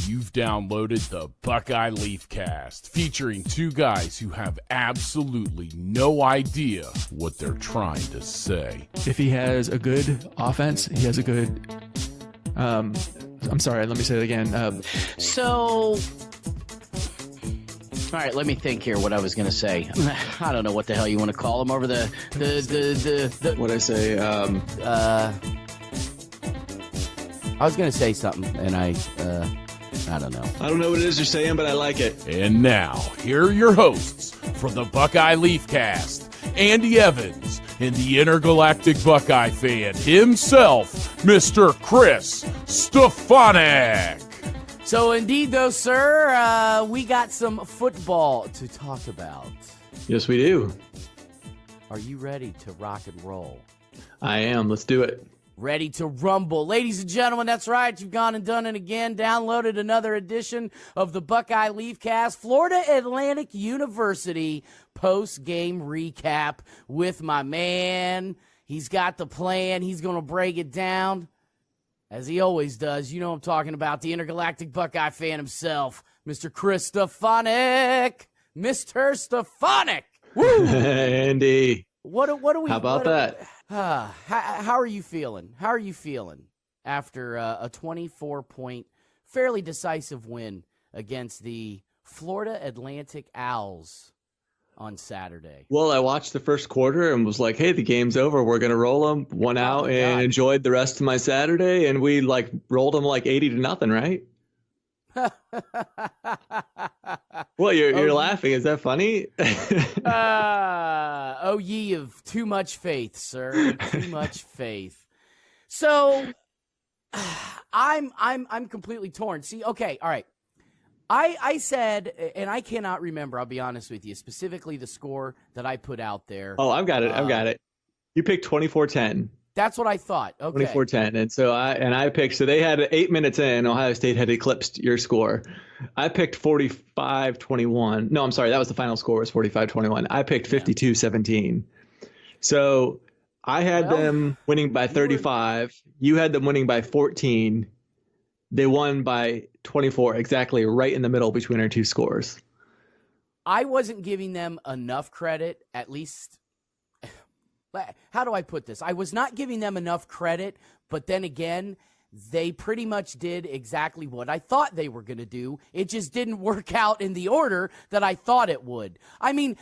You've downloaded the Buckeye Leafcast, featuring two guys who have absolutely no idea what they're trying to say. If he has a good offense, he has a good... I'm sorry, let me say it again. All right, let me think here what I was going to say. I don't know what the hell you want to call him over the What'd I say? I was going to say something, and I don't know. I don't know what it is you're saying, but I like it. And now, here are your hosts for the Buckeye Leafcast, Andy Evans and the intergalactic Buckeye fan himself, Mr. Chris Stefanick. So indeed, though, sir, we got some football to talk about. Yes, we do. Are you ready to rock and roll? I am. Let's do it. Ready to rumble. Ladies and gentlemen, that's right. You've gone and done it again. Downloaded another edition of the Buckeye Leafcast, Florida Atlantic University post-game recap with my man. He's got the plan. He's going to break it down, as he always does. You know I'm talking about, the intergalactic Buckeye fan himself, Mr. Chris Stefanick. Mr. Stefanick. Woo! Andy. What do we... How about that? How are you feeling? How are you feeling after a 24-point, fairly decisive win against the Florida Atlantic Owls on Saturday? Well, I watched the first quarter and was like, hey, the game's over. We're going to roll them. Won out and enjoyed the rest of my Saturday. And we rolled them 80-0, right? Well, you're laughing. Is that funny? Oh, ye of too much faith, sir. Too much faith. So I'm completely torn. See, okay, all right. I said, and I cannot remember, I'll be honest with you, specifically the score that I put out there. Oh, I've got it. You picked 24-10. That's what I thought. Okay. 24-10. And so I picked, so they had 8 minutes in, Ohio State had eclipsed your score. I picked 45-21. No, I'm sorry. That was the final score, was 45-21. I picked 52-17. So I had them winning by 35. You had them winning by 14. They won by 24, exactly right in the middle between our two scores. I wasn't giving them enough credit, at least. How do I put this? I was not giving them enough credit, but then again, they pretty much did exactly what I thought they were going to do. It just didn't work out in the order that I thought it would. I mean...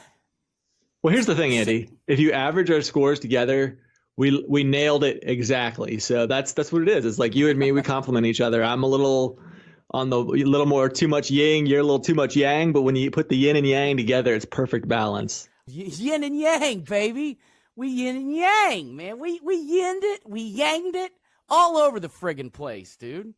Well, here's the thing, Andy. If you average our scores together, we nailed it exactly. So that's what it is. It's like you and me, we complement each other. I'm a little more too much yin, you're a little too much yang, but when you put the yin and yang together, it's perfect balance. Yin and yang, baby. We yin and yang, man. We yinned it, we yanged it all over the friggin' place, dude.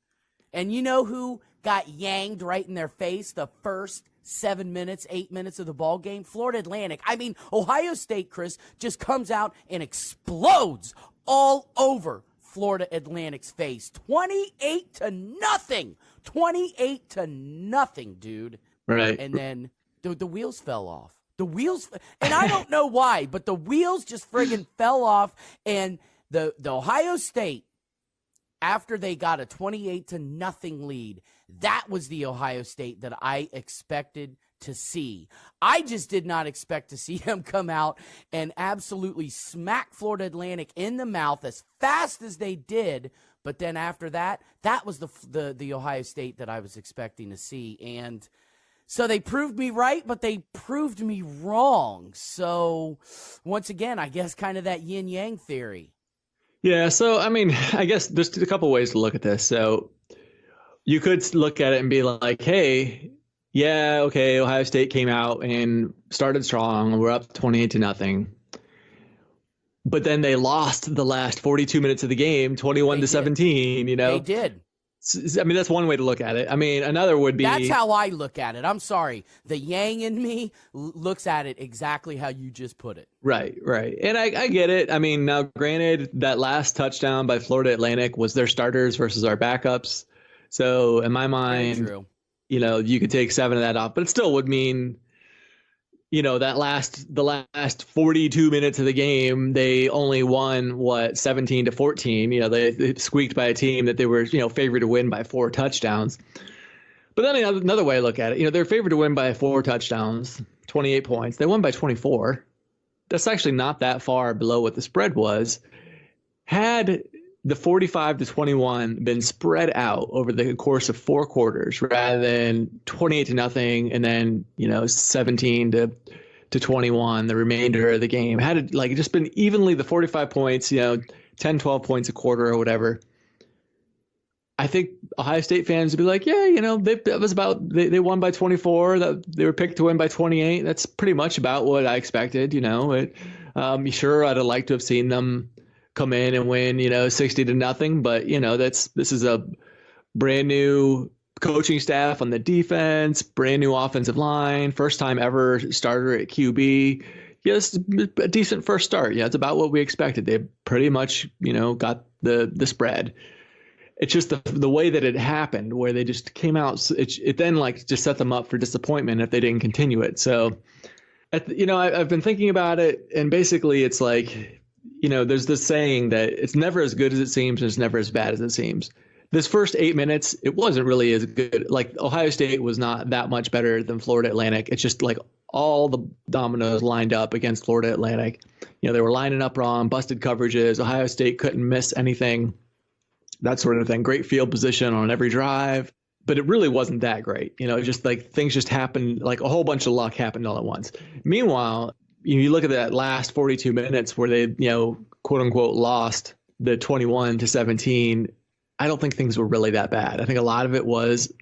And you know who got yanged right in their face the first 8 minutes of the ball game? Florida Atlantic. I mean, Ohio State, Chris, just comes out and explodes all over Florida Atlantic's face. 28-0. 28-0, dude. Right. And then the wheels fell off. And I don't know why, but the wheels just friggin' fell off. And the Ohio State, after they got a 28-0 lead, that was the Ohio State that I expected to see. I just did not expect to see them come out and absolutely smack Florida Atlantic in the mouth as fast as they did. But then after that, that was the Ohio State that I was expecting to see. And so they proved me right, but they proved me wrong. So once again, I guess kind of that yin-yang theory. Yeah, so, I mean, I guess there's a couple ways to look at this. So you could look at it and be like, hey, yeah, okay, Ohio State came out and started strong. We're up 28-0. But then they lost the last 42 minutes of the game, 21-17, you know? They did. I mean, that's one way to look at it. I mean, another would be... That's how I look at it. I'm sorry. The yang in me looks at it exactly how you just put it. Right. And I get it. I mean, now, granted, that last touchdown by Florida Atlantic was their starters versus our backups. So, in my mind, you know, you could take 7 of that off. But it still would mean, you know, the last 42 minutes of the game, they only won 17-14. You know, they squeaked by a team that they were, you know, favored to win by 4 touchdowns. But then another way to look at it, they're favored to win by 4 touchdowns, 28 points. They won by 24. That's actually not that far below what the spread was. Had the 45-21 been spread out over the course of 4 quarters rather than 28-0 and then 17-21 the remainder of the game, had it just been evenly the 45 points, 10-12 points a quarter or whatever, I think Ohio State fans would be like, yeah, that was about, they won by 24, that they were picked to win by 28. That's pretty much about what I expected. Sure, I'd have liked to have seen them come in and win, 60-0, but this is a brand new coaching staff on the defense, brand new offensive line, first time ever starter at QB. Yes, a decent first start. Yeah, it's about what we expected. They pretty much, got the spread. It's just the way that it happened, where they just came out. It then just set them up for disappointment if they didn't continue it. So, I've been thinking about it, and basically it's there's this saying that it's never as good as it seems, and it's never as bad as it seems. This first 8 minutes, it wasn't really as good. Ohio State was not that much better than Florida Atlantic. It's just all the dominoes lined up against Florida Atlantic. They were lining up wrong, busted coverages. Ohio State couldn't miss anything. That sort of thing. Great field position on every drive, but it really wasn't that great. Just things just happened, a whole bunch of luck happened all at once. Meanwhile, you look at that last 42 minutes where they, quote unquote, lost the 21-17. I don't think things were really that bad. I think a lot of it was,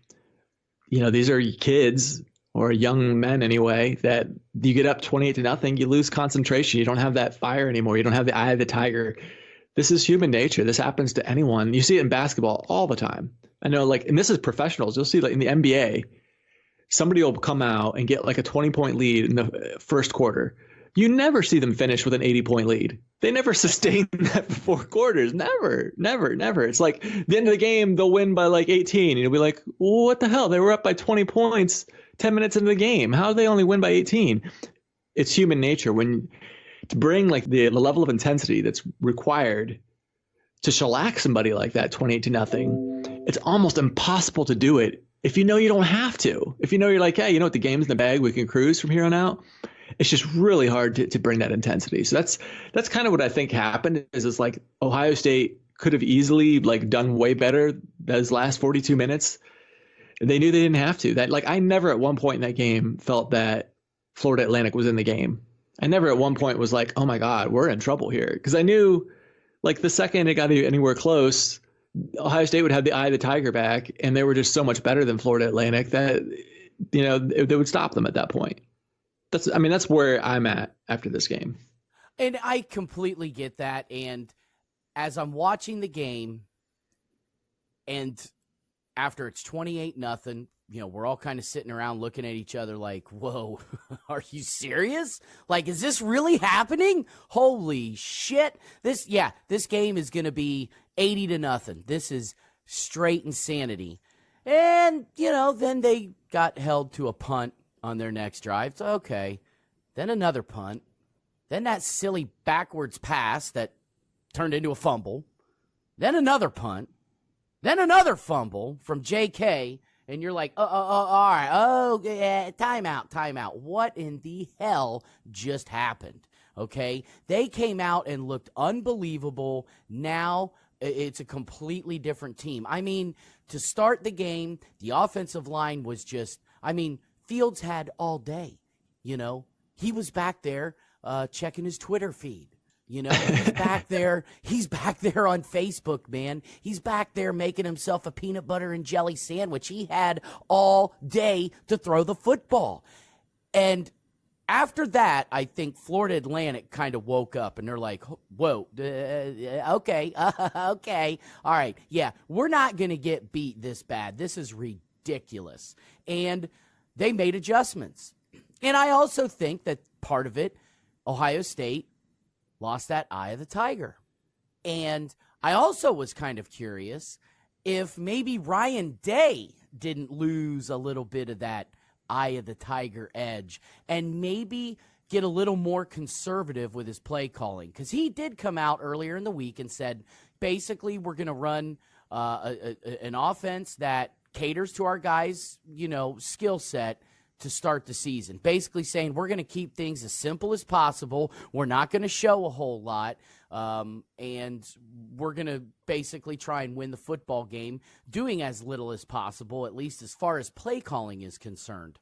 these are kids or young men anyway, that you get up 28-0, you lose concentration. You don't have that fire anymore. You don't have the eye of the tiger. This is human nature. This happens to anyone. You see it in basketball all the time. I know, and this is professionals. You'll see, in the NBA, somebody will come out and get a 20-point lead in the first quarter. You never see them finish with an 80-point lead. They never sustain that for 4 quarters. Never. It's the end of the game, they'll win by 18. And you'll be like, what the hell? They were up by 20 points 10 minutes into the game. How did they only win by 18? It's human nature. To bring the level of intensity that's required to shellac somebody like that 28-0, it's almost impossible to do it if you don't have to. If you're hey, the game's in the bag, we can cruise from here on out. It's just really hard to bring that intensity. So that's kind of what I think happened. Is Ohio State could have easily done way better those last 42 minutes. They knew they didn't have to. That I never at one point in that game felt that Florida Atlantic was in the game. I never at one point was oh my God, we're in trouble here. Because I knew the second it got anywhere close, Ohio State would have the eye of the tiger back, and they were just so much better than Florida Atlantic that, they would stop them at that point. That's where I'm at after this game. And I completely get that. And as I'm watching the game, and after it's 28-0, we're all kind of sitting around looking at each other whoa, are you serious? Is this really happening? Holy shit. This game is going to be 80-0. This is straight insanity. And, then they got held to a punt on their next drive. So, okay. Then another punt. Then that silly backwards pass that turned into a fumble. Then another punt. Then another fumble from JK. And you're all right. Oh, yeah, timeout. What in the hell just happened? Okay. They came out and looked unbelievable. Now it's a completely different team. To start the game, the offensive line was just, Fields had all day, he was back there checking his Twitter feed. He's back there. He's back there on Facebook, man. He's back there making himself a peanut butter and jelly sandwich. He had all day to throw the football. And after that, I think Florida Atlantic kind of woke up and they're like, whoa, okay, okay. All right. Yeah, we're not going to get beat this bad. This is ridiculous. And they made adjustments. And I also think that part of it, Ohio State lost that eye of the tiger. And I also was kind of curious if maybe Ryan Day didn't lose a little bit of that eye of the tiger edge and maybe get a little more conservative with his play calling. Because he did come out earlier in the week and said, basically, we're going to run an offense that caters to our guys, skill set to start the season. Basically saying we're going to keep things as simple as possible. We're not going to show a whole lot. And we're going to basically try and win the football game, doing as little as possible, at least as far as play calling is concerned.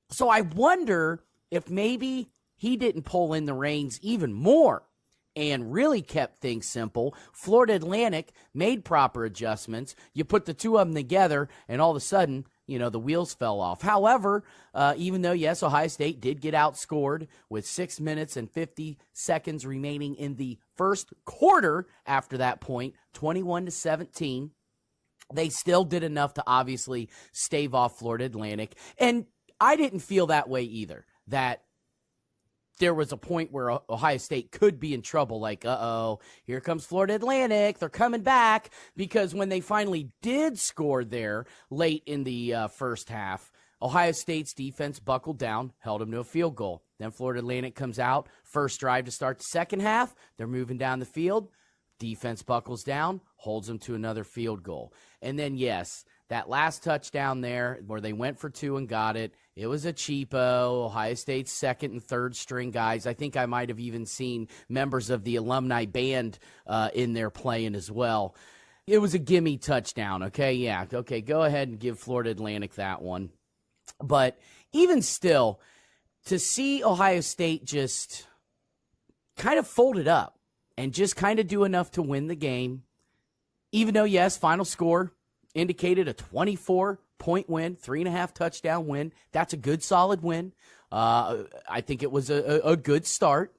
So I wonder if maybe he didn't pull in the reins even more and really kept things simple. Florida Atlantic made proper adjustments. You put the two of them together, and all of a sudden, the wheels fell off. However, even though, yes, Ohio State did get outscored with 6 minutes and 50 seconds remaining in the first quarter after that point, 21-17, they still did enough to obviously stave off Florida Atlantic. And I didn't feel that way either, that there was a point where Ohio State could be in trouble, like, here comes Florida Atlantic, they're coming back, because when they finally did score there late in the first half, Ohio State's defense buckled down, held them to a field goal. Then Florida Atlantic comes out, first drive to start the second half, they're moving down the field, defense buckles down, holds them to another field goal. And then, yes, that last touchdown there where they went for two and got it, it was a cheapo. Ohio State's second and third string guys. I think I might have even seen members of the alumni band in there playing as well. It was a gimme touchdown, okay? Yeah, okay, go ahead and give Florida Atlantic that one. But even still, to see Ohio State just kind of fold it up and just kind of do enough to win the game, even though, yes, final score indicated a 24-point win, 3.5 touchdown win. That's a good, solid win. I think it was a good start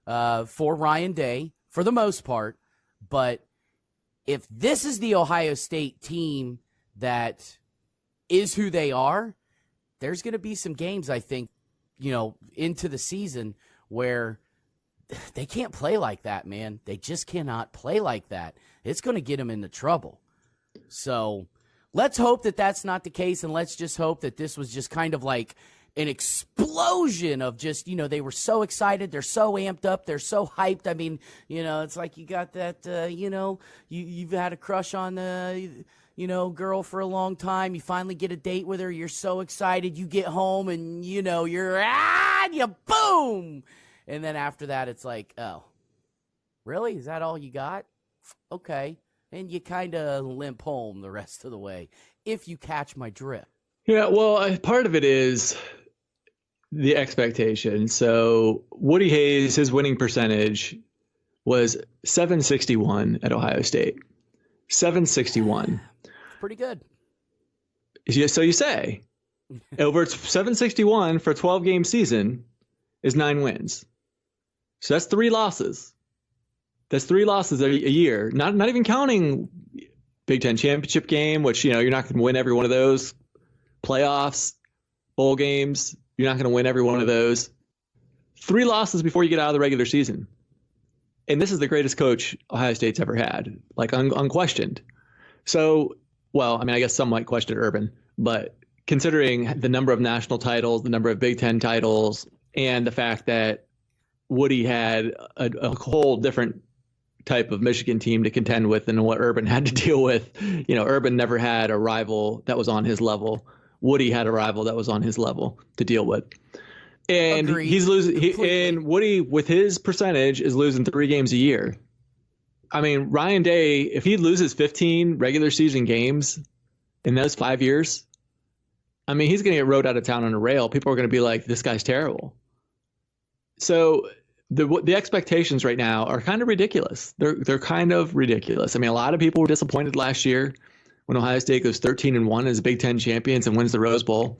for Ryan Day for the most part. But if this is the Ohio State team that is who they are, there's going to be some games, I think, into the season where they can't play like that, man. They just cannot play like that. It's going to get them into trouble. So let's hope that that's not the case, and let's just hope that this was just kind of like an explosion of just, they were so excited, they're so amped up, they're so hyped. I mean, it's like you got that, you've had a crush on girl for a long time. You finally get a date with her. You're so excited. You get home and, you're, you boom. And then after that, it's like, oh, really? Is that all you got? Okay. And you kind of limp home the rest of the way, if you catch my drift. Yeah, well, part of it is the expectation. So Woody Hayes, his winning percentage was .761 at Ohio State. .761. Pretty good. So you say. Over .761 for a 12-game season is 9 wins. So that's 3 losses. That's 3 losses a year. Not even counting Big Ten championship game, which, you're not going to win every one of those. Playoffs, bowl games, you're not going to win every one of those. 3 losses before you get out of the regular season. And this is the greatest coach Ohio State's ever had, like unquestioned. So, well, I mean, I guess some might question Urban, but considering the number of national titles, the number of Big Ten titles, and the fact that Woody had a whole different type of Michigan team to contend with than what Urban had to deal with. Urban never had a rival that was on his level. Woody had a rival that was on his level to deal with. And Agreed. He's losing. And Woody, with his percentage, is losing 3 games a year. I mean, Ryan Day, if he loses 15 regular season games in those 5 years, I mean, he's going to get rode out of town on a rail. People are going to be like, this guy's terrible. So the expectations right now are kind of ridiculous. They're kind of ridiculous. I mean, a lot of people were disappointed last year when Ohio State goes 13-1 as Big Ten champions and wins the Rose Bowl.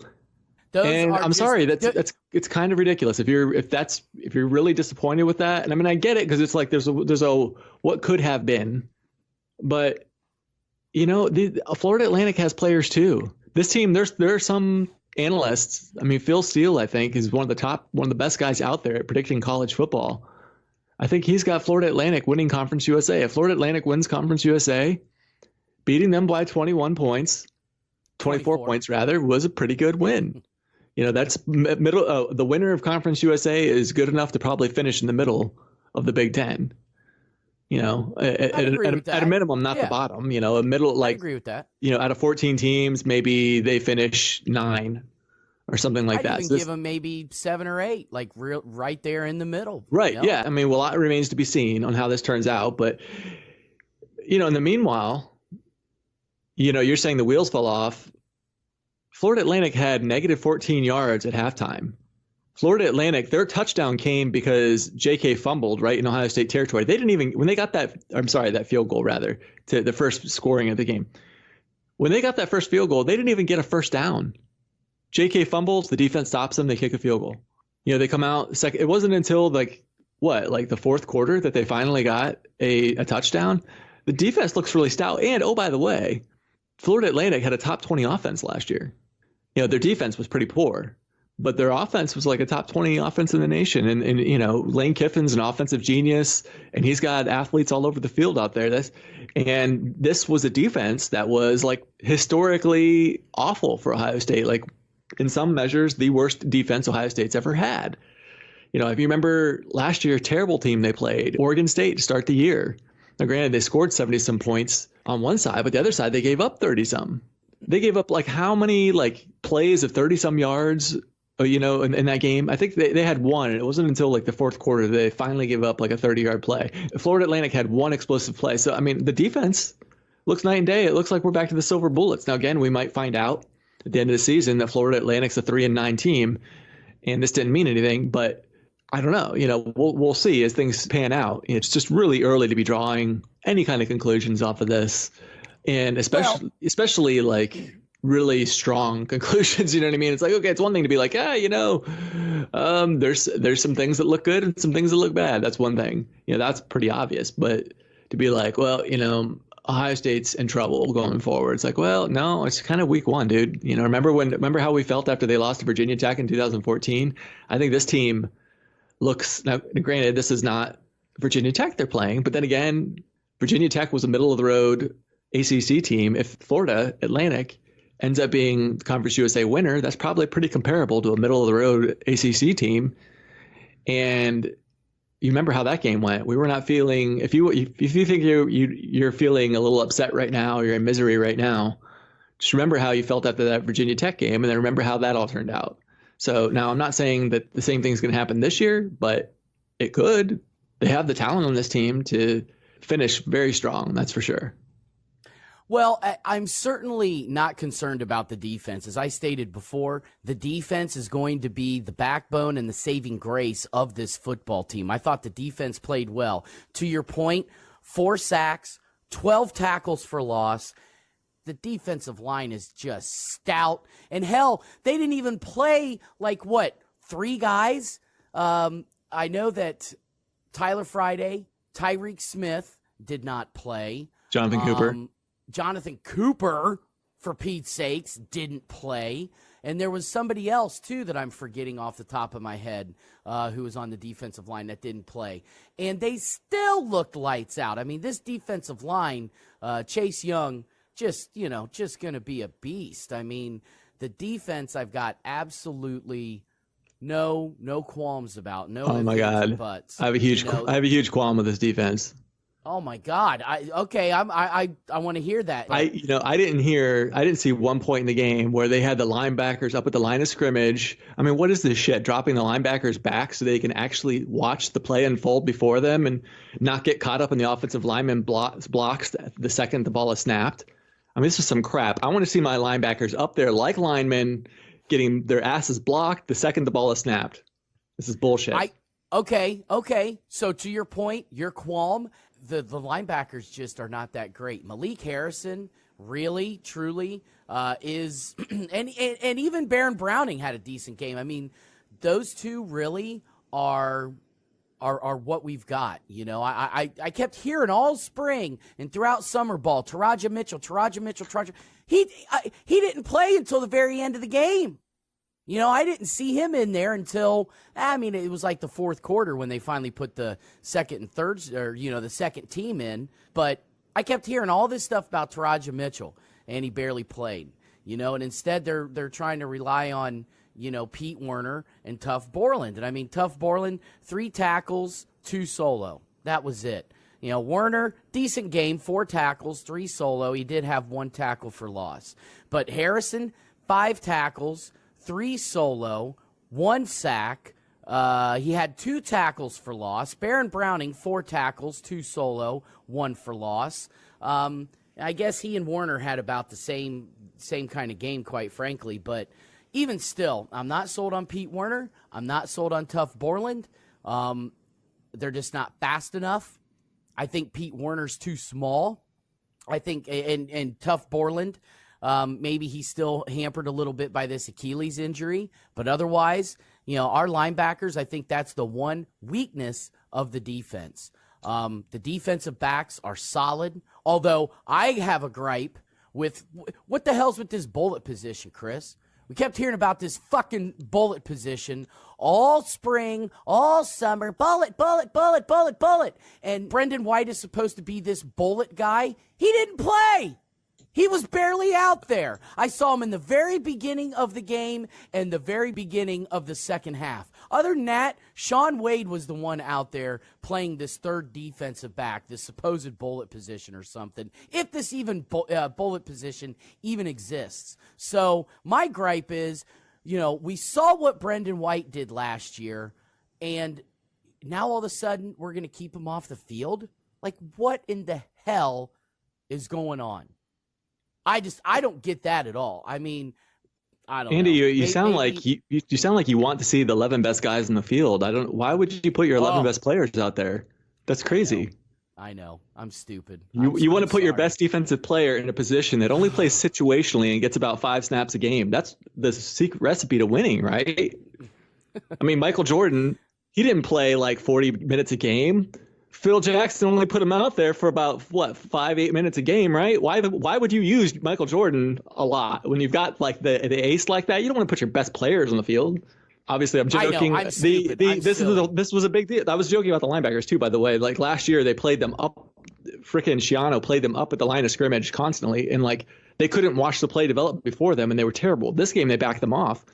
I'm sorry, it's kind of ridiculous if you're really disappointed with that. And I mean, I get it, because it's like there's a what could have been, but Florida Atlantic has players too. This team, there are some analysts. I mean, Phil Steele, I think, is one of the best guys out there at predicting college football. I think he's got Florida Atlantic winning Conference USA. If Florida Atlantic wins Conference USA, beating them by 21 points, 24 points rather, was a pretty good win. That's middle. The winner of Conference USA is good enough to probably finish in the middle of the Big Ten. at a minimum, not the bottom, a middle, like, I agree with that. Out of 14 teams, maybe they finish 9 or something like that. I'd even give them maybe 7 or 8, like right there in the middle. Right. Yeah. I mean, a lot remains to be seen on how this turns out. But, in the meanwhile, you're saying the wheels fell off. Florida Atlantic had negative 14 yards at halftime. Florida Atlantic, their touchdown came because JK fumbled right in Ohio State territory. They didn't even, when they got that field goal rather, to the first scoring of the game. When they got that first field goal, they didn't even get a first down. JK fumbles, the defense stops them, they kick a field goal. They come out second. It wasn't until the fourth quarter that they finally got a touchdown. The defense looks really stout. And oh, by the way, Florida Atlantic had a top 20 offense last year. Their defense was pretty poor, but their offense was like a top 20 offense in the nation. And Lane Kiffin's an offensive genius, and he's got athletes all over the field out there. And this was a defense that was like historically awful for Ohio State. Like, in some measures, the worst defense Ohio State's ever had. If you remember last year, terrible team they played, Oregon State, to start the year. Now, granted, they scored 70-some points on one side, but the other side, they gave up 30-some. They gave up how many plays of 30-some yards, in that game? I think they had one, and it wasn't until the fourth quarter that they finally gave up a 30-yard play. Florida Atlantic had one explosive play. So, I mean, the defense looks night and day. It looks like we're back to the silver bullets. Now, again, we might find out at the end of the season that Florida Atlantic's a 3-9 team, and this didn't mean anything, but I don't know. We'll see as things pan out. It's just really early to be drawing any kind of conclusions off of this, and especially really strong conclusions. You know what I mean? It's okay, it's one thing to be there's some things that look good and some things that look bad. That's one thing. That's pretty obvious. But to be Ohio State's in trouble going forward. It's no, it's kind of week one, dude. Remember how we felt after they lost to Virginia Tech in 2014? I think this team looks, now granted, this is not Virginia Tech they're playing, but then again, Virginia Tech was a middle of the road ACC team. If Florida Atlantic ends up being the Conference USA winner, that's probably pretty comparable to a middle of the road ACC team. And you remember how that game went. We were not feeling, if you think you're feeling a little upset right now, you're in misery right now, just remember how you felt after that Virginia Tech game, and then remember how that all turned out. So now I'm not saying that the same thing's going to happen this year, but it could. They have the talent on this team to finish very strong, that's for sure. Well, I'm certainly not concerned about the defense. As I stated before, the defense is going to be the backbone and the saving grace of this football team. I thought the defense played well. To your point, 4 sacks, 12 tackles for loss. The defensive line is just stout. And hell, they didn't even play 3 guys? I know that Tyler Friday, Tyreek Smith did not play. Jonathan Cooper, for Pete's sakes, didn't play. And there was somebody else, too, that I'm forgetting off the top of my head who was on the defensive line that didn't play. And they still looked lights out. I mean, this defensive line, Chase Young, just going to be a beast. I mean, the defense I've got absolutely no qualms about. No. Oh, my God. Buts. I have a huge qualm with this defense. Oh my God! I want to hear that. I didn't see one point in the game where they had the linebackers up at the line of scrimmage. I mean, what is this shit? Dropping the linebackers back so they can actually watch the play unfold before them and not get caught up in the offensive lineman blocks the second the ball is snapped. I mean, this is some crap. I want to see my linebackers up there like linemen getting their asses blocked the second the ball is snapped. This is bullshit. Okay. So to your point, your qualm. The linebackers just are not that great. Malik Harrison really, truly is, and even Baron Browning had a decent game. I mean, those two really are what we've got. I kept hearing all spring and throughout summer ball, Taraja Mitchell. He didn't play until the very end of the game. I didn't see him in there until, it was like the fourth quarter when they finally put the second and third, or, the second team in. But I kept hearing all this stuff about Taraja Mitchell, and he barely played, and instead they're trying to rely on, Pete Werner and Tuff Borland. And Tuff Borland, 3 tackles, 2 solo. That was it. Werner, decent game, 4 tackles, 3 solo. He did have 1 tackle for loss. But Harrison, 5 tackles, 3 solo, 1 sack. He had 2 tackles for loss. Baron Browning, 4 tackles, 2 solo, 1 for loss. I guess he and Warner had about the same kind of game, quite frankly. But even still, I'm not sold on Pete Werner. I'm not sold on Tough Borland. They're just not fast enough. I think Pete Werner's too small. I think, and Tough Borland, maybe he's still hampered a little bit by this Achilles injury. But otherwise, our linebackers, I think that's the one weakness of the defense. The defensive backs are solid, although I have a gripe with what the hell's with this bullet position, Chris? We kept hearing about this fucking bullet position all spring, all summer. Bullet, bullet, bullet, bullet, bullet. And Brendan White is supposed to be this bullet guy. He didn't play. He was barely out there. I saw him in the very beginning of the game and the very beginning of the second half. Other than that, Sean Wade was the one out there playing this third defensive back, this supposed bullet position or something, if this even bullet position even exists. So my gripe is, we saw what Brendan White did last year, and now all of a sudden we're going to keep him off the field? Like, what in the hell is going on? I don't get that at all. I mean, I don't Andy, know. you sound like you sound like you want to see the 11 best guys in the field. Why would you put your 11 best players out there? That's crazy. I know. I'm stupid. You want to put your best defensive player in a position that only plays situationally and gets about 5 snaps a game. That's the secret recipe to winning, right? I mean, Michael Jordan, he didn't play like 40 minutes a game. Phil Jackson only put him out there for about 5-8 minutes a game, right? Why would you use Michael Jordan a lot when you've got like the ace like that? You don't want to put your best players on the field. Obviously, I'm joking. I know, I'm stupid. This was a big deal. I was joking about the linebackers too, by the way. Like last year, they played them up. Frickin' Shiano played them up at the line of scrimmage constantly, and like they couldn't watch the play develop before them, and they were terrible. This game, they backed them off.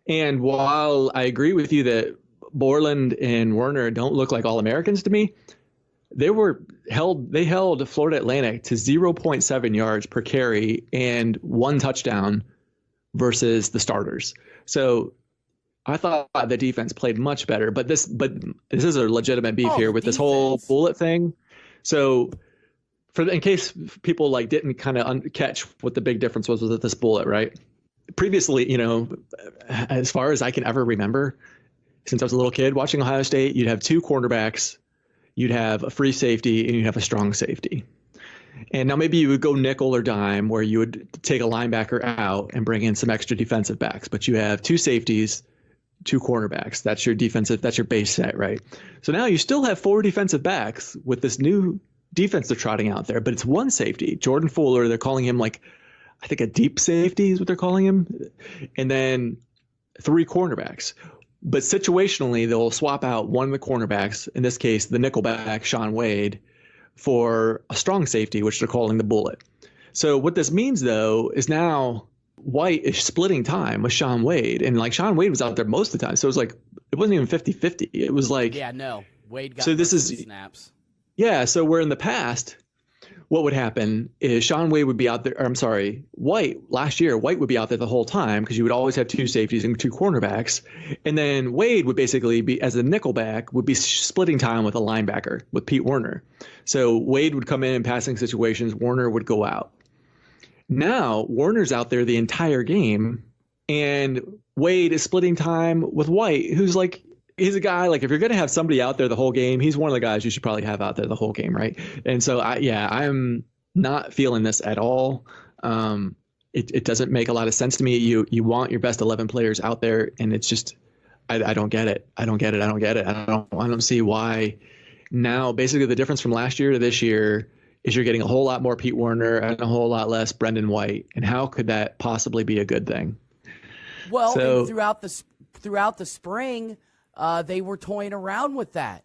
And while I agree with you that Borland and Werner don't look like All-Americans to me, they held Florida Atlantic to 0.7 yards per carry and 1 touchdown versus the starters. So I thought the defense played much better, but this is a legitimate beef here with this whole bullet thing. So in case people like didn't kind of catch what the big difference was with this bullet, right? Previously, as far as I can ever remember, since I was a little kid watching Ohio State, you'd have 2 cornerbacks, you'd have a free safety, and you'd have a strong safety. And now maybe you would go nickel or dime where you would take a linebacker out and bring in some extra defensive backs, but you have 2 safeties, 2 cornerbacks. That's your base set, right? So now you still have 4 defensive backs with this new defense they're trotting out there, but it's 1 safety. Jordan Fuller, they're calling him like, I think a deep safety is what they're calling him. And then 3 cornerbacks. But situationally, they'll swap out one of the cornerbacks, in this case, the nickelback, Sean Wade, for a strong safety, which they're calling the bullet. So what this means, though, is now White is splitting time with Sean Wade. And like Sean Wade was out there most of the time. So it was like, it wasn't even 50-50. It was like. Yeah, no. Wade got snaps. Yeah. So where in the past, what would happen is Sean Wade would be out there, or I'm sorry, White would be out there the whole time because you would always have 2 safeties and 2 cornerbacks. And then Wade would basically be, as a nickelback, would be splitting time with a linebacker, with Pete Werner. So Wade would come in passing situations, Werner would go out. Now Werner's out there the entire game, and Wade is splitting time with White, who's like, he's a guy, like if you're going to have somebody out there the whole game, he's one of the guys you should probably have out there the whole game, right? And so, I'm not feeling this at all. It doesn't make a lot of sense to me. You want your best 11 players out there, and it's just, I don't get it. I don't see why now. Basically, the difference from last year to this year is you're getting a whole lot more Pete Werner and a whole lot less Brendan White. And how could that possibly be a good thing? Well, and throughout the spring, they were toying around with that.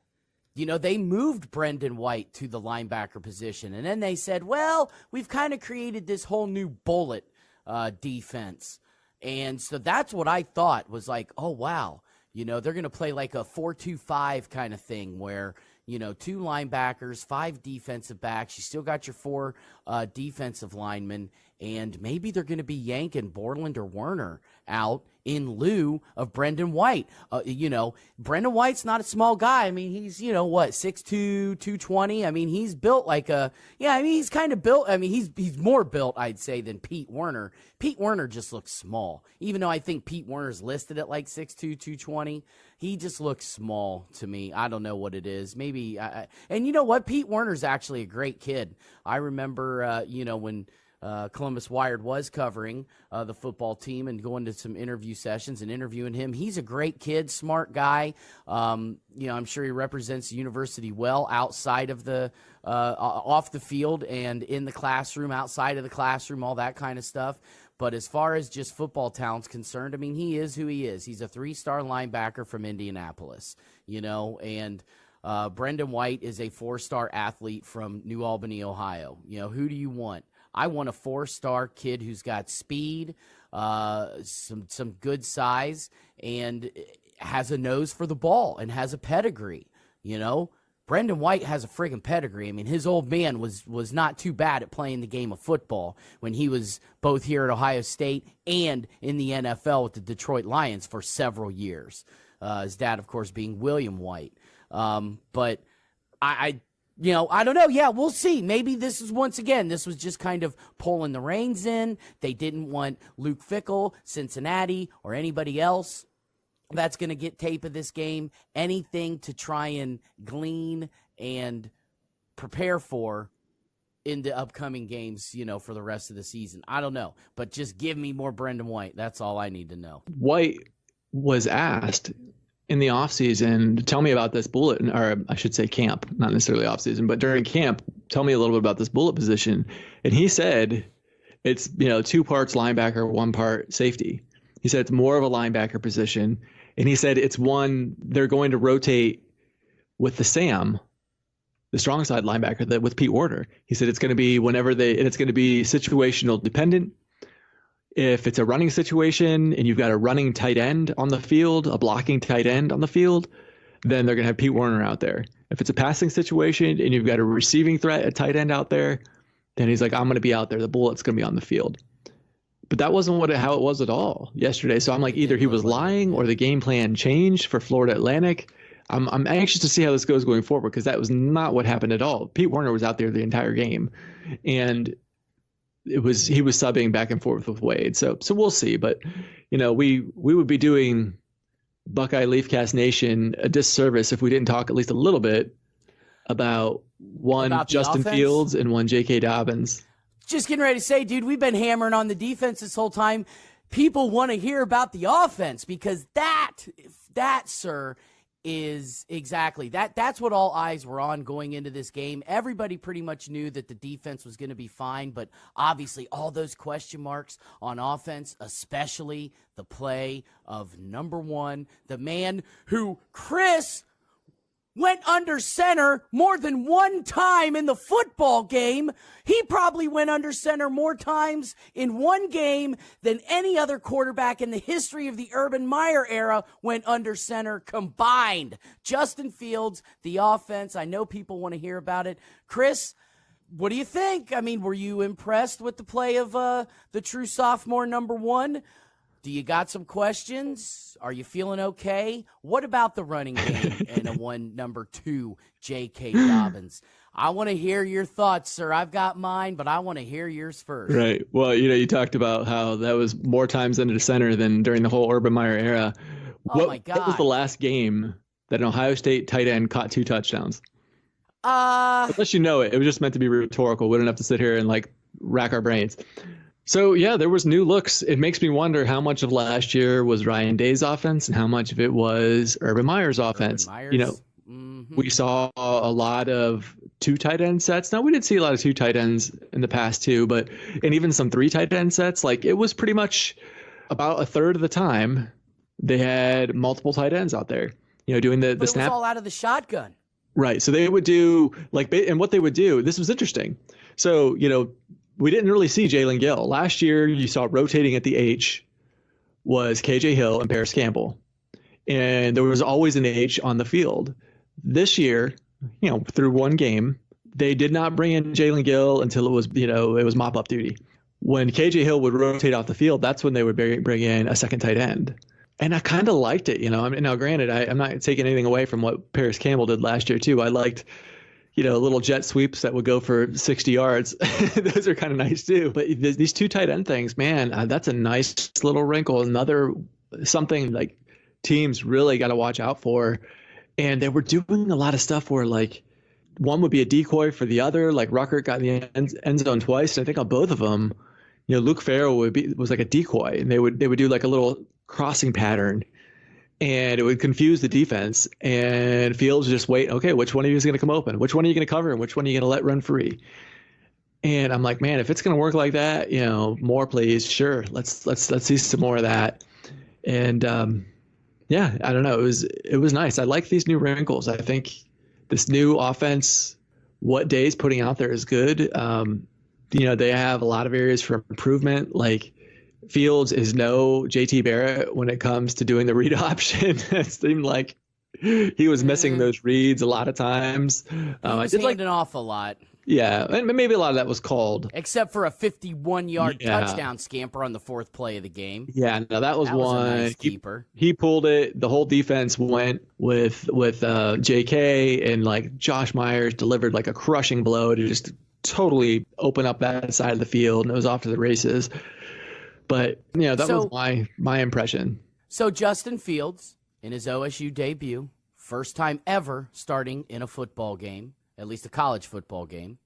They moved Brendan White to the linebacker position, and then they said, well, we've kind of created this whole new bullet defense. And so that's what I thought was like, oh, wow, they're going to play like a 4-2-5 kind of thing where, 2 linebackers, 5 defensive backs. You still got your 4 defensive linemen, and maybe they're going to be yanking Borland or Werner out in lieu of Brendan White. Brendan White's not a small guy. I mean, he's, 6'2", 220. I mean, he's built like he's kind of built. I mean, he's more built, I'd say, than Pete Werner. Pete Werner just looks small. Even though I think Pete Werner's listed at like 6'2", 220, he just looks small to me. I don't know what it is. Maybe, and you know what? Pete Werner's actually a great kid. I remember, when Columbus Wired was covering the football team and going to some interview sessions and interviewing him. He's a great kid, smart guy. I'm sure he represents the university well outside of the off the field and in the classroom, outside of the classroom, all that kind of stuff. But as far as just football talent's concerned, I mean, he is who he is. He's a 3-star linebacker from Indianapolis, and Brendan White is a 4-star athlete from New Albany, Ohio. Who do you want? I want a 4-star kid who's got speed, some good size, and has a nose for the ball and has a pedigree. Brendan White has a friggin' pedigree. I mean, his old man was not too bad at playing the game of football when he was both here at Ohio State and in the NFL with the Detroit Lions for several years. His dad, of course, being William White. But I don't know. Yeah, we'll see. Maybe this was just kind of pulling the reins in. They didn't want Luke Fickell, Cincinnati, or anybody else that's going to get tape of this game. Anything to try and glean and prepare for in the upcoming games, for the rest of the season. I don't know. But just give me more Brendan White. That's all I need to know. White was asked in the offseason, tell me about this bullet, or I should say camp, not necessarily offseason, but during camp, tell me a little bit about this bullet position. And he said it's, 2 parts linebacker, 1 part safety. He said it's more of a linebacker position. And he said it's one they're going to rotate with the Sam, the strong side linebacker, with Pete Werner. He said it's going to be and it's going to be situational dependent. If it's a running situation and you've got a running tight end on the field, a blocking tight end on the field, then they're going to have Pete Werner out there. If it's a passing situation and you've got a receiving threat, a tight end out there, then he's like, I'm going to be out there. The bullet's going to be on the field. But that wasn't how it was at all yesterday. So I'm like, either he was lying or the game plan changed for Florida Atlantic. I'm anxious to see how this goes going forward because that was not what happened at all. Pete Werner was out there the entire game, and he was subbing back and forth with Wade. So we'll see. But we would be doing Buckeye Leafcast Nation a disservice if we didn't talk at least a little bit about Justin Fields and one J.K. Dobbins. Just getting ready to say, dude, we've been hammering on the defense this whole time. People want to hear about the offense because that, sir, is exactly that. That's what all eyes were on going into this game. Everybody pretty much knew that the defense was going to be fine, but obviously all those question marks on offense, especially the play of number 1, the man who Chris went under center more than 1 time in the football game. He probably went under center more times in 1 game than any other quarterback in the history of the Urban Meyer era went under center combined. Justin Fields, the offense, I know people want to hear about it. Chris, what do you think? I mean, were you impressed with the play of the true sophomore number 1? Do you got some questions? Are you feeling okay? What about the running game and number 2, J.K. Dobbins? I want to hear your thoughts, sir. I've got mine, but I want to hear yours first. Right. Well, you talked about how that was more times under the center than during the whole Urban Meyer era. My God. What was the last game that an Ohio State tight end caught 2 touchdowns? Unless you know it. It was just meant to be rhetorical. We don't have to sit here and rack our brains. So, yeah, there was new looks. It makes me wonder how much of last year was Ryan Day's offense and how much of it was Urban Meyer's offense. We saw a lot of 2 tight end sets. Now, we did see a lot of 2 tight ends in the past too, and even some 3 tight end sets. It was pretty much about a third of the time they had multiple tight ends out there, doing the snap. It was all out of the shotgun. Right. So they would do and what they would do, this was interesting. So, we didn't really see Jalen Gill. Last year, you saw rotating at the H was KJ Hill and Paris Campbell. And there was always an H on the field. This year, through one game. They did not bring in Jalen Gill until it was mop-up duty. When KJ Hill would rotate off the field, that's when they would bring in a second tight end. And I kind of liked it, I mean, now granted, I'm not taking anything away from what Paris Campbell did last year too. I liked, little jet sweeps that would go for 60 yards. Those are kind of nice too. But these two tight end things, man, that's a nice little wrinkle. Something like teams really got to watch out for. And they were doing a lot of stuff where like one would be a decoy for the other. Like Ruckert got in the end zone twice. And I think on both of them, Luke Farrell was like a decoy, and they would do like a little crossing pattern, and it would confuse the defense. And Fields would just wait. Okay, which one of you is going to come open? Which one are you going to cover? And which one are you going to let run free? And I'm like, man, if it's going to work like that, more plays, sure. Let's see some more of that. And yeah, I don't know. It was nice. I like these new wrinkles. I think this new offense, what Day's putting out there is good. They have a lot of areas for improvement. Like Fields is no JT Barrett when it comes to doing the read option. It seemed like he was missing those reads a lot of times. I did handing off a lot. Yeah, and maybe a lot of that was called. Except for a 51-yard touchdown scamper on the fourth play of the game. Yeah, no, that was one. A nice keeper. He pulled it. The whole defense went with JK, and like Josh Myers delivered like a crushing blow to just totally open up that side of the field, and it was off to the races. But that was my impression. So Justin Fields in his OSU debut, first time ever starting in a football game. At least a college football game.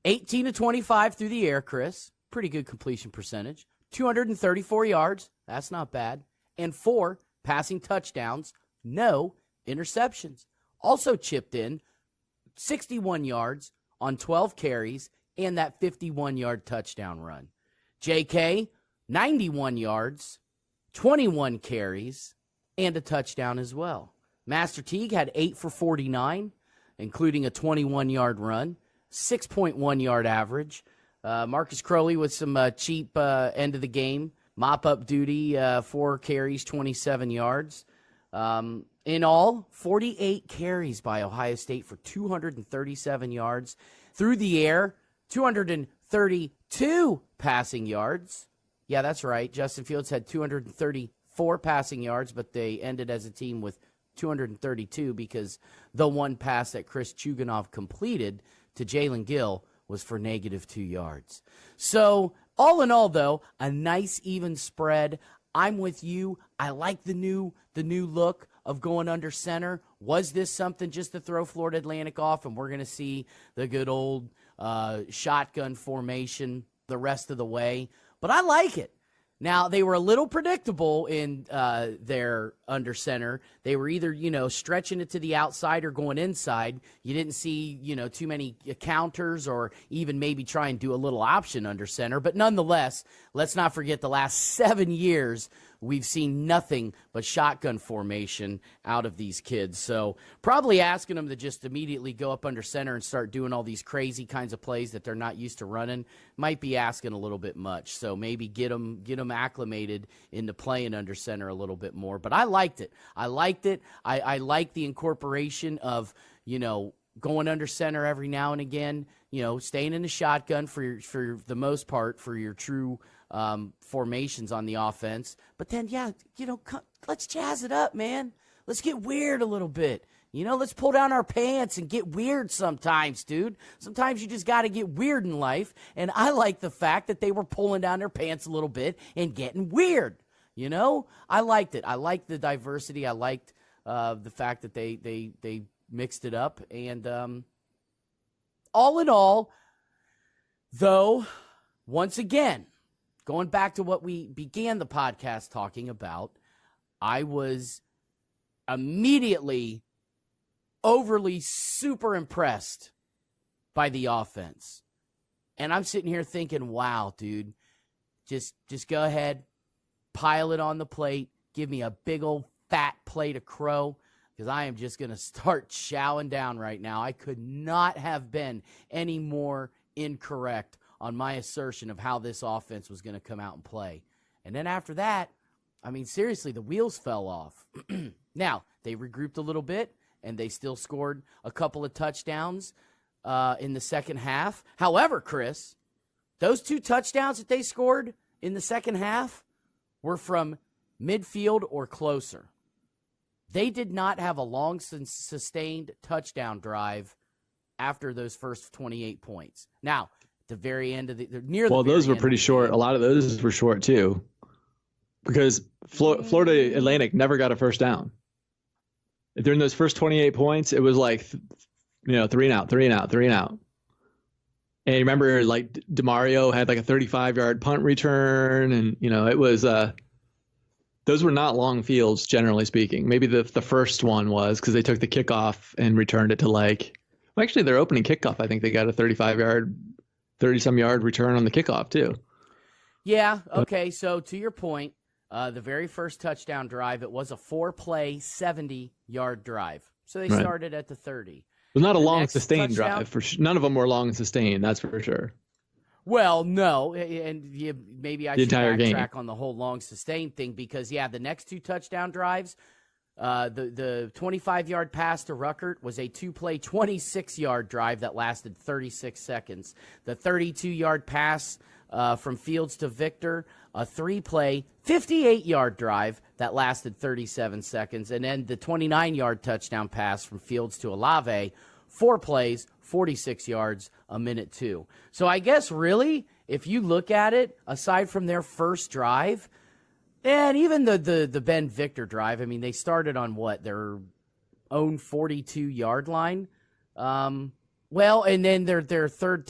18 to 25 through the air, Chris. Pretty good completion percentage. 234 yards. That's not bad. And 4 passing touchdowns. No interceptions. Also chipped in 61 yards on 12 carries and that 51-yard touchdown run. JK, 91 yards, 21 carries, and a touchdown as well. Master Teague had 8 for 49. Including a 21-yard run, 6.1-yard average. Marcus Crowley with some cheap end of the game. Mop-up duty, 4 carries, 27 yards. In all, 48 carries by Ohio State for 237 yards. Through the air, 232 passing yards. Yeah, that's right. Justin Fields had 234 passing yards, but they ended as a team with 232 because the one pass that Chris Chugunov completed to Jalen Gill was for -2 yards. So all in all, though, a nice even spread. I'm with you. I like the new look of going under center. Was this something just to throw Florida Atlantic off, and we're going to see the good old shotgun formation the rest of the way? But I like it. Now, they were a little predictable in their under center. They were either, stretching it to the outside or going inside. You didn't see, too many counters or even maybe try and do a little option under center. But nonetheless, let's not forget the last 7 years, we've seen nothing but shotgun formation out of these kids. So probably asking them to just immediately go up under center and start doing all these crazy kinds of plays that they're not used to running might be asking a little bit much. So maybe get them acclimated into playing under center a little bit more. But I liked it. I like the incorporation of, going under center every now and again, staying in the shotgun for the most part for your true formations on the offense. But then, let's jazz it up, man. Let's get weird a little bit. Let's pull down our pants and get weird sometimes, dude. Sometimes you just got to get weird in life. And I like the fact that they were pulling down their pants a little bit and getting weird. I liked it. I liked the diversity. I liked the fact that they mixed it up. And all in all, though, once again, going back to what we began the podcast talking about, I was immediately overly super impressed by the offense. And I'm sitting here thinking, wow, dude, just go ahead, pile it on the plate, give me a big old fat plate of crow, because I am just going to start chowing down right now. I could not have been any more incorrect on my assertion of how this offense was going to come out and play. And then after that, seriously, the wheels fell off. Now, they regrouped a little bit, and they still scored a couple of touchdowns in the second half. However, Chris, those 2 touchdowns that they scored in the second half were from midfield or closer. They did not have a long sustained touchdown drive after those first 28 points. Now, at the very end of those were pretty short. A lot of those were short too, because Florida Atlantic never got a first down. During those first 28 points, it was like, 3 and out. And you remember, like, DeMario had like a 35-yard punt return, and it was those were not long fields, generally speaking. Maybe the first one was, because they took the kickoff and returned it to actually their opening kickoff, I think they got a 30-some yard return on the kickoff too. Yeah. Okay. So to your point, the very first touchdown drive, it was a 4-play, 70-yard drive. So they started at the 30. It was not a long sustained drive. None of them were long sustained. That's for sure. Well, no, and maybe I should backtrack on the whole long sustained thing, because the next 2 touchdown drives, the 25-yard pass to Ruckert was a 2-play, 26-yard drive that lasted 36 seconds. The 32-yard pass from Fields to Victor, a 3-play, 58-yard drive that lasted 37 seconds. And then the 29-yard touchdown pass from Fields to Olave, 4 plays, 46 yards, a minute 2. So I guess really, if you look at it, aside from their first drive, and even the Ben Victor drive, I mean, they started on their own 42-yard line. And then their fifth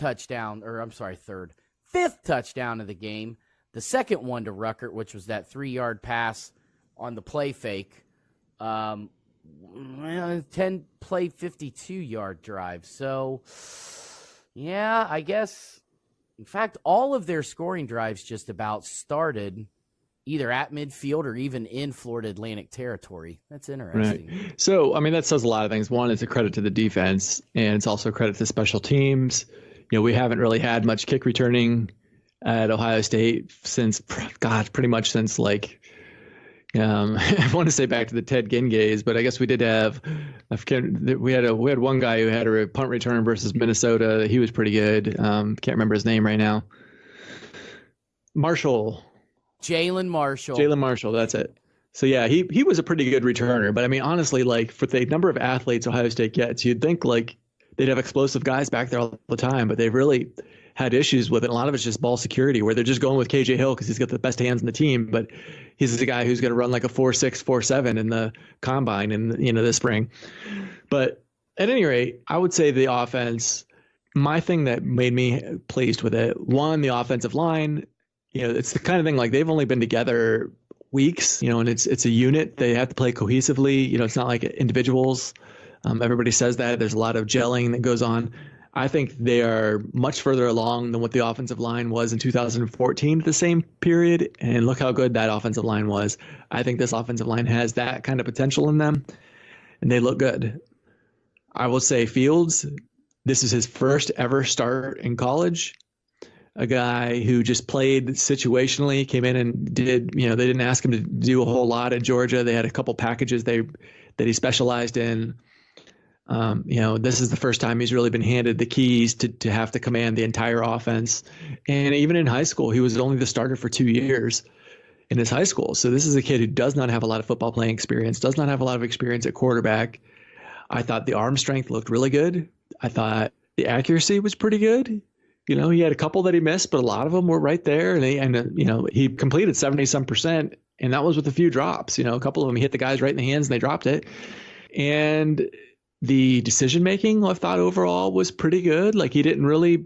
touchdown of the game, the second one to Ruckert, which was that 3-yard pass on the play fake, 10-play, 52-yard drive. So, I guess, in fact, all of their scoring drives just about started either at midfield or even in Florida Atlantic territory. That's interesting. Right. So, I mean, that says a lot of things. One, it's a credit to the defense, and it's also a credit to special teams. We haven't really had much kick returning at Ohio State since, pretty much since I want to say back to the Ted Ginn days, but I guess we did have. We had one guy who had a punt return versus Minnesota. He was pretty good. Can't remember his name right now. Jalen Marshall. That's it. So he was a pretty good returner. But I mean, honestly, for the number of athletes Ohio State gets, you'd think they'd have explosive guys back there all the time, but they've really had issues with it. A lot of it's just ball security, where they're just going with KJ Hill because he's got the best hands in the team, but he's the guy who's going to run like a 4.6, 4.7 in the combine in this spring. But at any rate, I would say the offense, my thing that made me pleased with it, one, the offensive line, it's the kind of thing they've only been together weeks, and it's a unit. They have to play cohesively. It's not like individuals. Everybody says that. There's a lot of gelling that goes on. I think they are much further along than what the offensive line was in 2014 at the same period. And look how good that offensive line was. I think this offensive line has that kind of potential in them, and they look good. I will say Fields, this is his first ever start in college. A guy who just played situationally, came in and did, they didn't ask him to do a whole lot at Georgia. They had a couple packages that he specialized in. This is the first time he's really been handed the keys to have to command the entire offense. And even in high school, he was only the starter for 2 years in his high school. So this is a kid who does not have a lot of football playing experience, does not have a lot of experience at quarterback. I thought the arm strength looked really good. I thought the accuracy was pretty good. He had a couple that he missed, but a lot of them were right there. And he completed 70-some%, and that was with a few drops. A couple of them, he hit the guys right in the hands and they dropped it. And the decision making, I thought overall was pretty good. He didn't really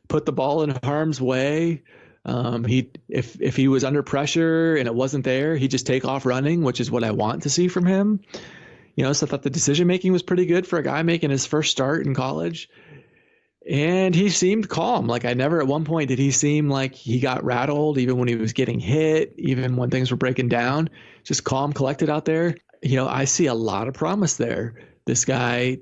put the ball in harm's way. If he was under pressure and it wasn't there, he'd just take off running, which is what I want to see from him. So I thought the decision making was pretty good for a guy making his first start in college. And he seemed calm. I never at one point did he seem like he got rattled, even when he was getting hit, even when things were breaking down. Just calm, collected out there. I see a lot of promise there. This guy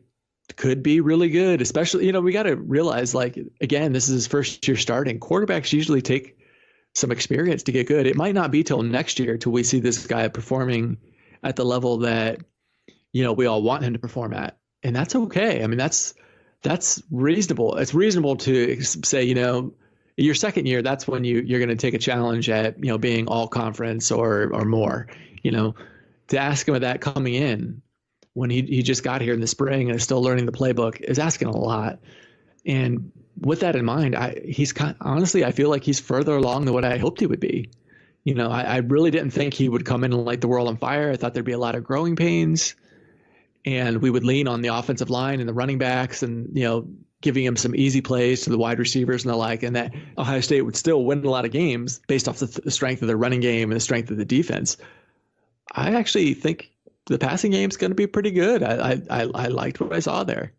could be really good, especially, we got to realize, again, this is his first year starting. Quarterbacks usually take some experience to get good. It might not be till next year till we see this guy performing at the level that we all want him to perform at. And that's okay. I mean, that's reasonable. It's reasonable to say, your second year, that's when you're going to take a challenge at, being all conference or more, to ask him of that coming in when he just got here in the spring and is still learning the playbook is asking a lot. And with that in mind, honestly, I feel like he's further along than what I hoped he would be. I really didn't think he would come in and light the world on fire. I thought there'd be a lot of growing pains, and we would lean on the offensive line and the running backs and, giving him some easy plays to the wide receivers and the like, and that Ohio State would still win a lot of games based off the strength of their running game and the strength of the defense. I actually think the passing game is going to be pretty good. I liked what I saw there.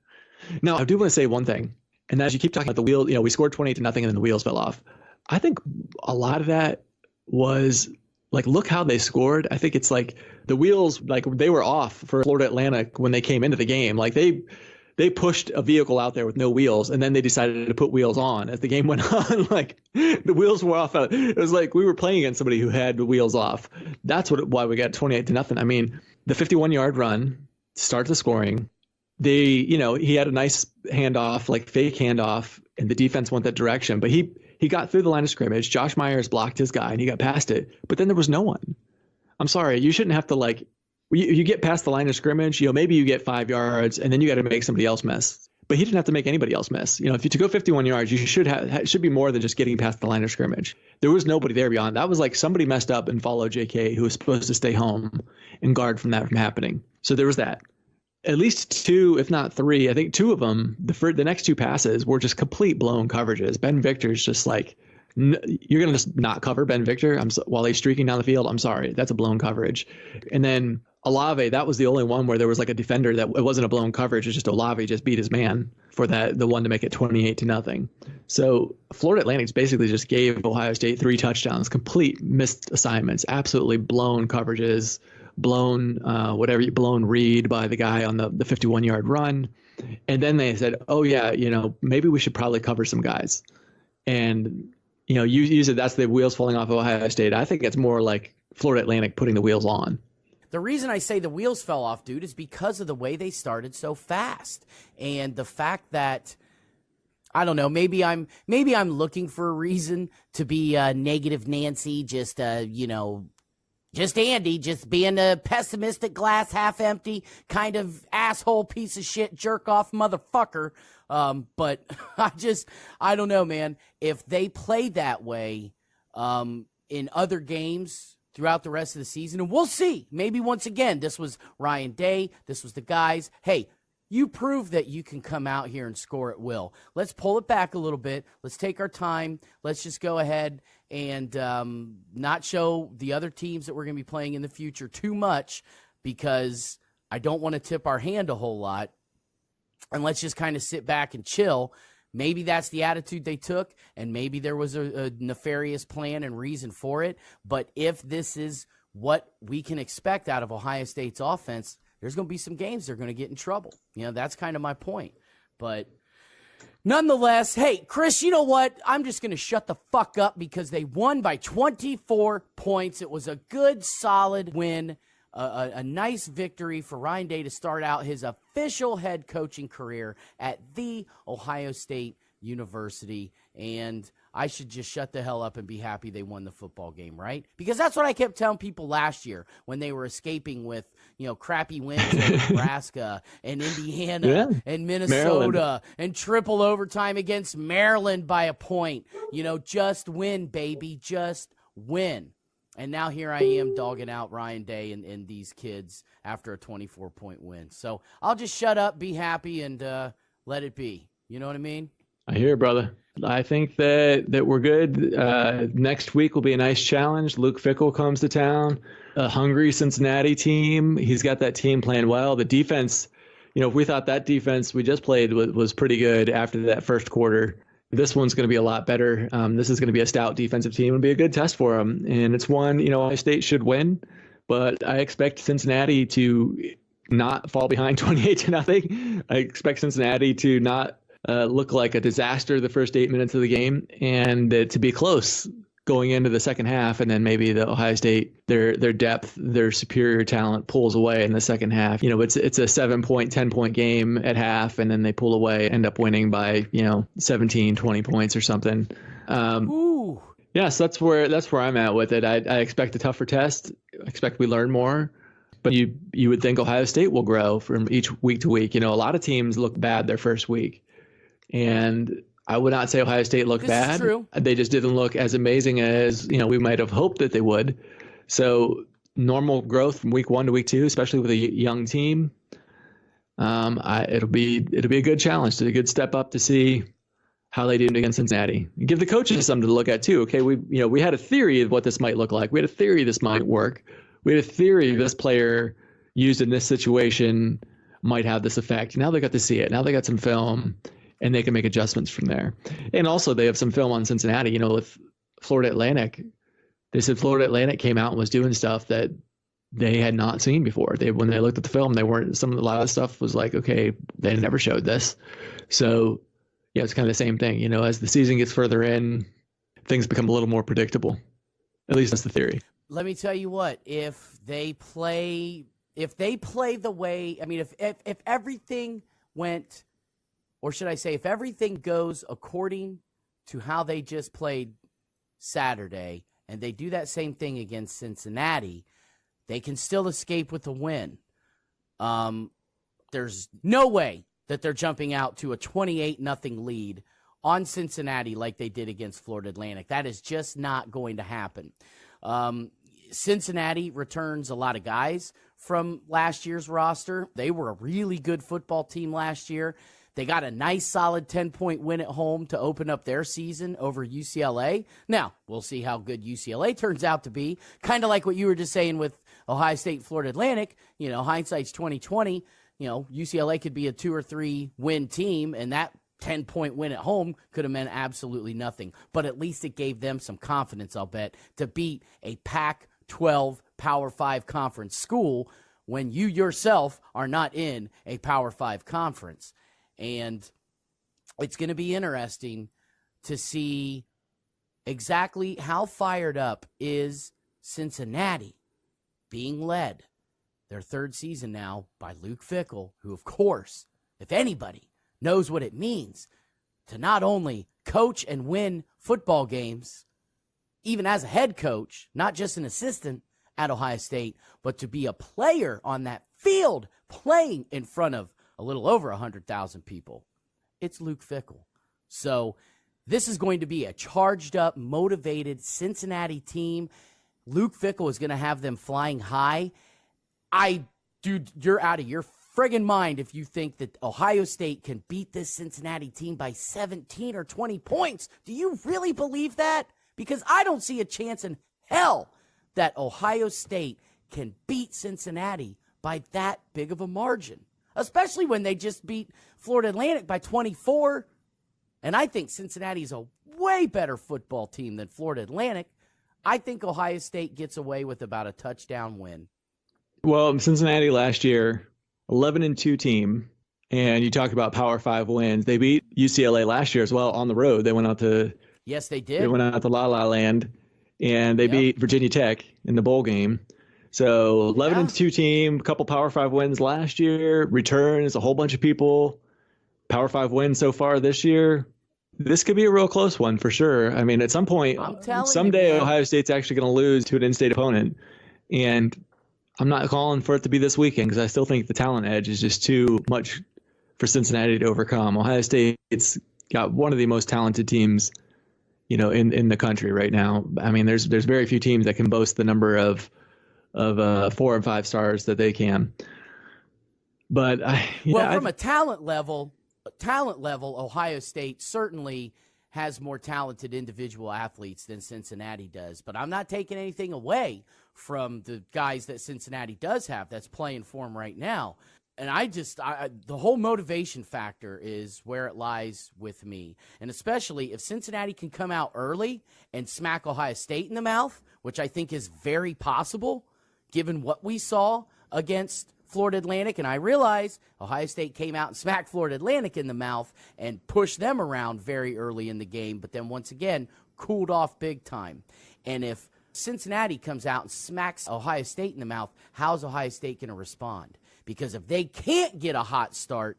Now, I do want to say one thing, and as you keep talking about the wheel, we scored 28-0 and then the wheels fell off. I think a lot of that was like, look how they scored. I think it's like the wheels, like they were off for Florida Atlantic when they came into the game. Like they pushed a vehicle out there with no wheels, and then they decided to put wheels on as the game went on. Like the wheels were off. It was like we were playing against somebody who had the wheels off. That's why we got 28-0. I mean, the 51-yard run starts the scoring. He had a nice handoff, like fake handoff, and the defense went that direction. But he got through the line of scrimmage. Josh Myers blocked his guy, and he got past it. But then there was no one. I'm sorry, you shouldn't have to you get past the line of scrimmage, maybe you get 5 yards and then you got to make somebody else miss. But he didn't have to make anybody else miss. If you to go 51 yards, you should be more than just getting past the line of scrimmage. There was nobody there beyond. That was like somebody messed up and followed JK, who was supposed to stay home and guard from that from happening. So there was that. At least 2, if not 3, I think 2 of them, the next 2 passes were just complete blown coverages. Ben Victor's just like, you're going to just not cover Ben Victor while he's streaking down the field. I'm sorry. That's a blown coverage. And then Olave, that was the only one where there was like a defender that it wasn't a blown coverage. It's just Olave just beat his man for the one to make it 28-0. So Florida Atlantic basically just gave Ohio State 3 touchdowns, complete missed assignments, absolutely blown coverages, blown read by the guy on the 51-yard run. And then they said, oh yeah, maybe we should probably cover some guys. And you said that's the wheels falling off of Ohio State. I think it's more like Florida Atlantic putting the wheels on. The reason I say the wheels fell off, dude, is because of the way they started so fast. And the fact that, I don't know, maybe I'm looking for a reason to be negative Nancy, just Andy, just being a pessimistic, glass half empty kind of asshole, piece of shit, jerk off motherfucker. But I don't know, man. If they play that way in other games throughout the rest of the season, and we'll see. Maybe once again, this was Ryan Day. This was the guys. Hey, you prove that you can come out here and score at will. Let's pull it back a little bit. Let's take our time. Let's just go ahead and not show the other teams that we're going to be playing in the future too much, because I don't want to tip our hand a whole lot. And let's just kind of sit back and chill. Maybe that's the attitude they took, and maybe there was a nefarious plan and reason for it. But if this is what we can expect out of Ohio State's offense, there's going to be some games they're going to get in trouble. That's kind of my point. But nonetheless, hey, Chris, you know what? I'm just going to shut the fuck up because they won by 24 points. It was a good, solid win. A nice victory for Ryan Day to start out his official head coaching career at The Ohio State University. And I should just shut the hell up and be happy they won the football game, right? Because that's what I kept telling people last year when they were escaping with, crappy wins in Nebraska and Indiana and Minnesota Maryland. And triple overtime against Maryland by a point. Just win, baby, just win. And now here I am dogging out Ryan Day and these kids after a 24-point win. So I'll just shut up, be happy, and let it be. You know what I mean? I hear, brother. I think that we're good. Next week will be a nice challenge. Luke Fickell comes to town, a hungry Cincinnati team. He's got that team playing well. The defense, if we thought that defense we just played was pretty good after that first quarter, this one's going to be a lot better. This is going to be a stout defensive team. It'll be a good test for them. And it's one, Ohio State should win, but I expect Cincinnati to not fall behind 28-0. I expect Cincinnati to not look like a disaster the first 8 minutes of the game, and to be close. going into the second half, and then maybe the Ohio State, their depth, their superior talent pulls away in the second half. It's a 7-point, 10-point game at half, and then they pull away, end up winning by 17, 20 points or something. Ooh. Yeah, so that's where I'm at with it. I expect a tougher test. I expect we learn more. But you would think Ohio State will grow from each week to week. A lot of teams look bad their first week, and I would not say Ohio State looked bad. Is true. They just didn't look as amazing as we might have hoped that they would. So normal growth from week 1 to week 2, especially with a young team, it'll be a good challenge, a good step up to see how they did against Cincinnati. Give the coaches something to look at too. Okay, we had a theory of what this might look like. We had a theory this might work. We had a theory this player used in this situation might have this effect. Now they got to see it. Now they got some film, and they can make adjustments from there. And also they have some film on Cincinnati. With Florida Atlantic, they said Florida Atlantic came out and was doing stuff that they had not seen before. When they looked at the film, a lot of the stuff was like, okay, they never showed this. So yeah, it's kind of the same thing. As the season gets further in, things become a little more predictable. At least that's the theory. Let me tell you what, if they play the way, if everything went, or should I say, if everything goes according to how they just played Saturday, and they do that same thing against Cincinnati, they can still escape with a win. There's no way that they're jumping out to a 28-0 lead on Cincinnati like they did against Florida Atlantic. That is just not going to happen. Cincinnati returns a lot of guys from last year's roster. They were a really good football team last year. They got a nice, solid 10-point win at home to open up their season over UCLA. Now, we'll see how good UCLA turns out to be. Kind of like what you were just saying with Ohio State and Florida Atlantic. Hindsight's 20/20. UCLA could be a 2 or 3 win team, and that 10-point win at home could have meant absolutely nothing. But at least it gave them some confidence, I'll bet, to beat a Pac-12 Power 5 conference school when you yourself are not in a Power 5 conference. And it's going to be interesting to see exactly how fired up is Cincinnati, being led their 3rd season now by Luke Fickell, who, of course, if anybody knows what it means to not only coach and win football games, even as a head coach, not just an assistant at Ohio State, but to be a player on that field playing in front of a little over 100,000 people. It's Luke Fickell. So this is going to be a charged up, motivated Cincinnati team. Luke Fickell is going to have them flying high. Dude, you're out of your friggin' mind if you think that Ohio State can beat this Cincinnati team by 17 or 20 points. Do you really believe that? Because I don't see a chance in hell that Ohio State can beat Cincinnati by that big of a margin, especially when they just beat Florida Atlantic by 24. And I think Cincinnati is a way better football team than Florida Atlantic. I think Ohio State gets away with about a touchdown win. Well, Cincinnati last year, 11-2 team, and you talked about Power 5 wins. They beat UCLA last year as well on the road. They went out to Yes, they did. They went out to La La Land, and they beat Virginia Tech in the bowl game. So 11-2 team, a couple Power 5 wins last year, returns a whole bunch of people. Power 5 wins so far this year. This could be a real close one for sure. I mean, at some point, someday Ohio State's actually going to lose to an in-state opponent. And I'm not calling for it to be this weekend because I still think the talent edge is just too much for Cincinnati to overcome. Ohio State's got one of the most talented teams, in the country right now. I mean, there's very few teams that can boast the number of 4 and 5 stars that they can. But from a talent level, Ohio State certainly has more talented individual athletes than Cincinnati does. But I'm not taking anything away from the guys that Cincinnati does have that's playing for them right now. And the whole motivation factor is where it lies with me. And especially if Cincinnati can come out early and smack Ohio State in the mouth, which I think is very possible given what we saw against Florida Atlantic. And I realize Ohio State came out and smacked Florida Atlantic in the mouth and pushed them around very early in the game. But then once again, cooled off big time. And if Cincinnati comes out and smacks Ohio State in the mouth, how's Ohio State going to respond? Because if they can't get a hot start,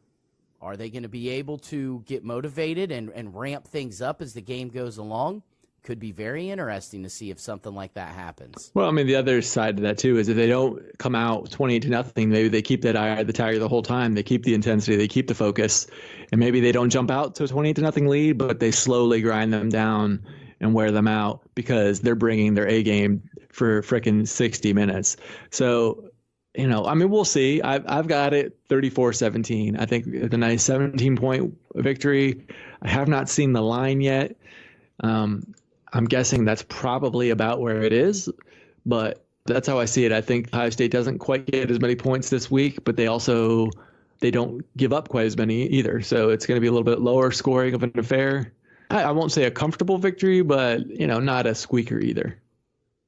are they going to be able to get motivated and ramp things up as the game goes along? Could be very interesting to see if something like that happens. Well, I mean, the other side of that, too, is if they don't come out 28-0, maybe they keep that eye of the tiger the whole time. They keep the intensity, they keep the focus, and maybe they don't jump out to a 28-0 lead, but they slowly grind them down and wear them out because they're bringing their A game for frickin' 60 minutes. So, you know, I mean, we'll see. I've got it 34-17. I think it's a nice 17-point victory. I have not seen the line yet. I'm guessing that's probably about where it is, but that's how I see it. I think Ohio State doesn't quite get as many points this week, but they don't give up quite as many either. So it's going to be a little bit lower scoring of an affair. I won't say a comfortable victory, but, you know, not a squeaker either.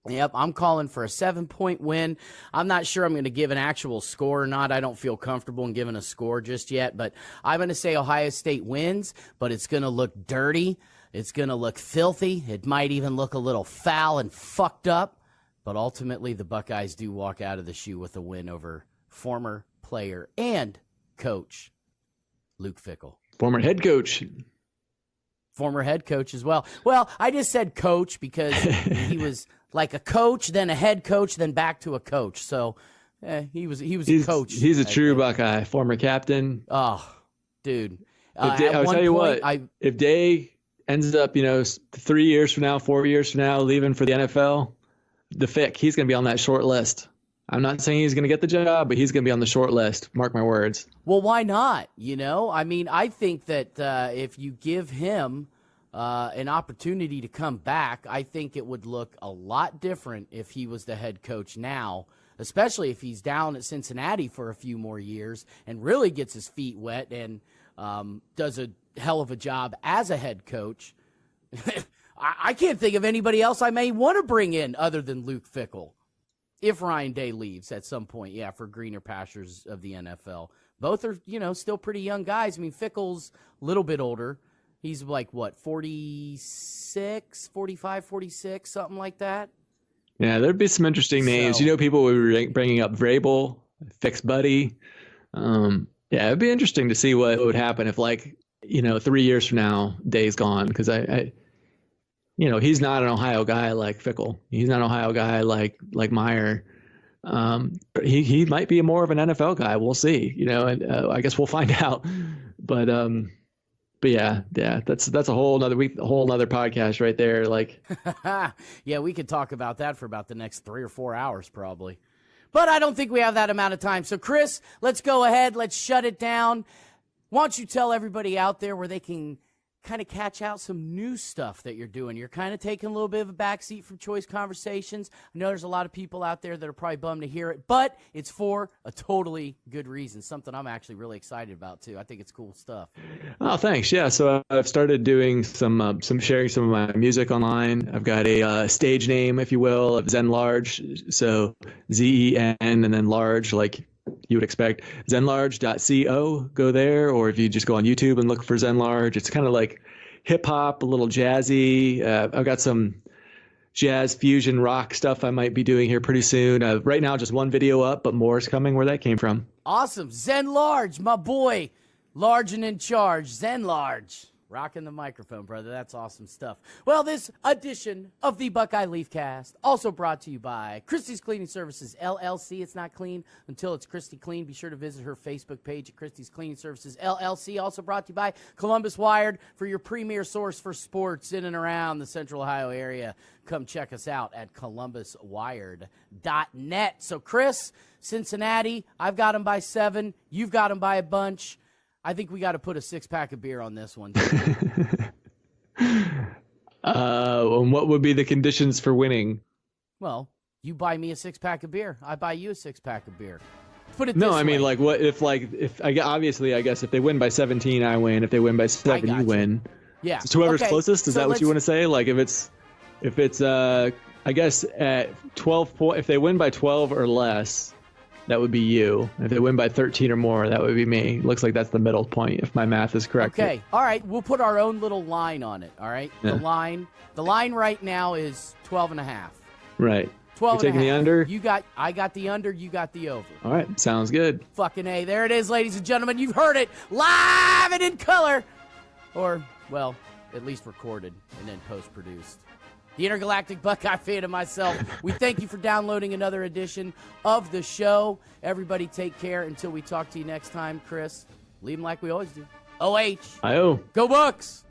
Yep, I'm calling for a 7-point win. I'm not sure I'm going to give an actual score or not. I don't feel comfortable in giving a score just yet, but I'm going to say Ohio State wins, but it's going to look dirty. It's going to look filthy. It might even look a little foul and fucked up, but ultimately the Buckeyes do walk out of the shoe with a win over former player and coach Luke Fickell. Former head coach. Former head coach as well. Well, I just said coach because he was like a coach, then a head coach, then back to a coach. So he was a coach. He's a true Buckeye, former captain. Oh, dude. I'll tell you what, if Day ends up, 3 years from now, 4 years from now, leaving for the NFL, the Fick, he's going to be on that short list. I'm not saying he's going to get the job, but he's going to be on the short list. Mark my words. Well, why not? I mean, I think that if you give him an opportunity to come back, I think it would look a lot different if he was the head coach now, especially if he's down at Cincinnati for a few more years and really gets his feet wet and does a hell of a job as a head coach. I can't think of anybody else I may want to bring in other than Luke Fickell. If Ryan Day leaves at some point, for greener pastures of the NFL. Both are, still pretty young guys. I mean, Fickell's a little bit older. He's like, 46, 45, 46, something like that? Yeah, there'd be some interesting names. People were bringing up Vrabel, Fick's buddy. It'd be interesting to see what would happen if, 3 years from now, Day's gone. Because he's not an Ohio guy like Fickell. He's not an Ohio guy like Meyer. He might be more of an NFL guy. We'll see. And I guess we'll find out. But yeah, that's a whole nother week, a whole nother podcast right there. Yeah, we could talk about that for about the next 3 or 4 hours probably. But I don't think we have that amount of time. So Chris, let's go ahead. Let's shut it down. Why don't you tell everybody out there where they can kind of catch out some new stuff that you're doing? You're kind of taking a little bit of a backseat from Choice Conversations. I know there's a lot of people out there that are probably bummed to hear it, but it's for a totally good reason, something I'm actually really excited about too. I think it's cool stuff. Oh, thanks. Yeah, so I've started doing some sharing some of my music online. I've got a stage name, if you will, of Zen Large. So ZEN and then large, like you would expect. zenlarge.co, go there, or if you just go on YouTube and look for Zen Large, it's kind of like hip hop, a little jazzy. I've got some jazz fusion rock stuff I might be doing here pretty soon. Right now, just one video up, but more is coming. Where that came from. Awesome. Zen Large, my boy, large and in charge. Zen Large. Rocking the microphone, brother. That's awesome stuff. Well, this edition of the Buckeye Leafcast also brought to you by Christie's Cleaning Services, LLC. It's not clean until it's Christy Clean. Be sure to visit her Facebook page at Christie's Cleaning Services, LLC. Also brought to you by Columbus Wired for your premier source for sports in and around the Central Ohio area. Come check us out at columbuswired.net. So, Chris, Cincinnati, I've got them by 7. You've got them by a bunch. I think we got to put a 6-pack of beer on this one. And what would be the conditions for winning? Well, you buy me a 6-pack of beer. I buy you a 6-pack of beer. Put it this way. I mean, obviously, I guess if they win by 17, I win. If they win by 7, you win. Yeah. So whoever's closest, is that what you want to say? Like if it's I guess at 12 if they win by 12 or less, that would be you. If they win by 13 or more, that would be me. Looks like that's the middle point, if my math is correct. Okay. All right. We'll put our own little line on it. All right. Yeah. The line right now is 12.5. Right. 12 You're taking the under? I got the under, you got the over. All right. Sounds good. Fucking A. There it is, ladies and gentlemen. You've heard it live and in color. Or, well, at least recorded and then post-produced. The Intergalactic Buckeye fan and myself, we thank you for downloading another edition of the show. Everybody take care until we talk to you next time. Chris, leave them like we always do. OH. I-O. Go Bucks.